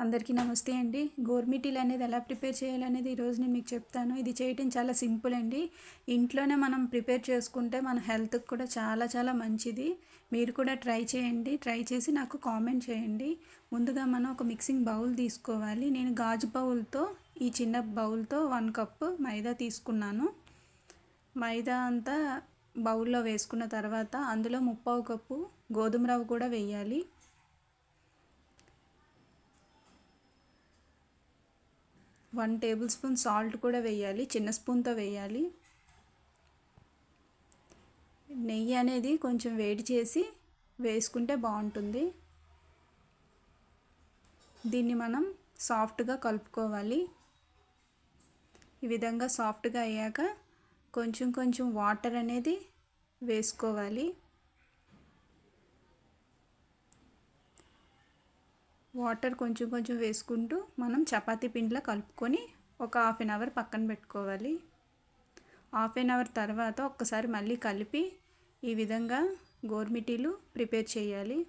అందరికీ నమస్తే అండి. గోరుమిటీలు టీలు అనేది ఎలా ప్రిపేర్ చేయాలనేది ఈరోజు నేను మీకు చెప్తాను. ఇది చేయటం చాలా సింపుల్ అండి. ఇంట్లోనే మనం ప్రిపేర్ చేసుకుంటే మన హెల్త్కి కూడా చాలా చాలా మంచిది. మీరు కూడా ట్రై చేయండి. ట్రై చేసి నాకు కామెంట్ చేయండి. ముందుగా మనం ఒక మిక్సింగ్ బౌల్ తీసుకోవాలి. నేను గాజు బౌల్తో ఈ చిన్న బౌల్తో 1 కప్పు మైదా తీసుకున్నాను. మైదా అంతా బౌల్లో వేసుకున్న తర్వాత అందులో 3/4 కప్పు గోధుమ రవ్వ కూడా వేయాలి. 1 టేబుల్ స్పూన్ సాల్ట్ కూడా వేయాలి. చిన్న స్పూన్తో వేయాలి. నెయ్యి అనేది కొంచెం వేడి చేసి వేసుకుంటే బాగుంటుంది. దీన్ని మనం సాఫ్ట్గా కలుపుకోవాలి. ఈ విధంగా సాఫ్ట్గా అయ్యాక కొంచెం కొంచెం వాటర్ అనేది వేసుకోవాలి. వాటర్ కొంచెం కొంచెం వేసుకుంటూ మనం చపాతీ పిండిలా కలుపుకొని ఒక 1/2 అవర్ పక్కన పెట్టుకోవాలి. 1/2 అవర్ తర్వాత ఒక్కసారి మళ్ళీ కలిపి ఈ విధంగా గోరుమిటీలు ప్రిపేర్ చేయాలి.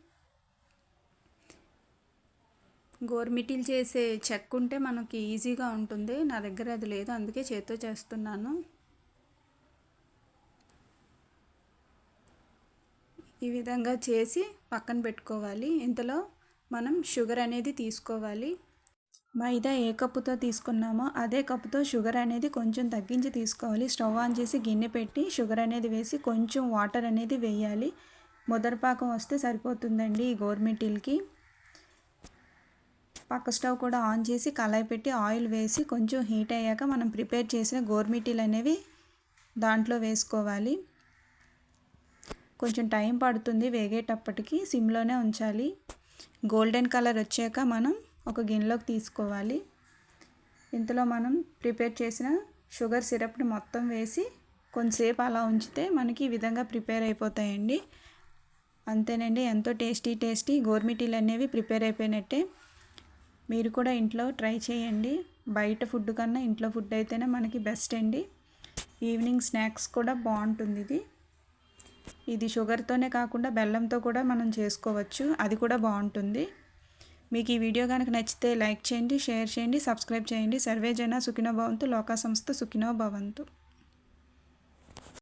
గోరుమిటీలు చేసే చెక్క ఉంటే మనకి ఈజీగా ఉంటుంది. నా దగ్గర అది లేదు, అందుకే చేత్తో చేస్తున్నాను. ఈ విధంగా చేసి పక్కన పెట్టుకోవాలి. ఇంతలో మనం షుగర్ అనేది తీసుకోవాలి. మైదా ఏ కప్పుతో తీసుకున్నామో అదే కప్పుతో షుగర్ అనేది కొంచెం తగ్గించి తీసుకోవాలి. స్టవ్ ఆన్ చేసి గిన్నె పెట్టి షుగర్ అనేది వేసి కొంచెం వాటర్ అనేది వేయాలి. ముదరపాకం వస్తే సరిపోతుందండి ఈ గోరుమిటీలకి. పక్క స్టవ్ కూడా ఆన్ చేసి కళాయి పెట్టి ఆయిల్ వేసి కొంచెం హీట్ అయ్యాక మనం ప్రిపేర్ చేసిన గోరుమిటీలు అనేవి దాంట్లో వేసుకోవాలి. కొంచెం టైం పడుతుంది వేగేటప్పటికి, సిమ్లోనే ఉంచాలి. గోల్డెన్ కలర్ వచ్చాక మనం ఒక గిన్నెలోకి తీసుకోవాలి. ఇంతలో మనం ప్రిపేర్ చేసిన షుగర్ సిరప్ని మొత్తం వేసి కొంచెంసేపు అలా ఉంచితే మనకి ఈ విధంగా ప్రిపేర్ అయిపోతాయండి. అంతేనండి, ఎంతో టేస్టీ గోరుమిటీలు అనేవి ప్రిపేర్ అయిపోయినట్టే. మీరు కూడా ఇంట్లో ట్రై చేయండి. బయట ఫుడ్ కన్నా ఇంట్లో ఫుడ్ అయితేనే మనకి బెస్ట్ అండి. ఈవినింగ్ స్నాక్స్ కూడా బాగుంటుంది. ఇది షుగర్తోనే కాకుండా బెల్లంతో కూడా మనం చేసుకోవచ్చు, అది కూడా బాగుంటుంది. మీకు ఈ వీడియో కనుక నచ్చితే లైక్ చేయండి, షేర్ చేయండి, సబ్స్క్రైబ్ చేయండి. సర్వే జన సుఖినో భవంతు, లోకా సంస్థ సుఖినో భవంతు.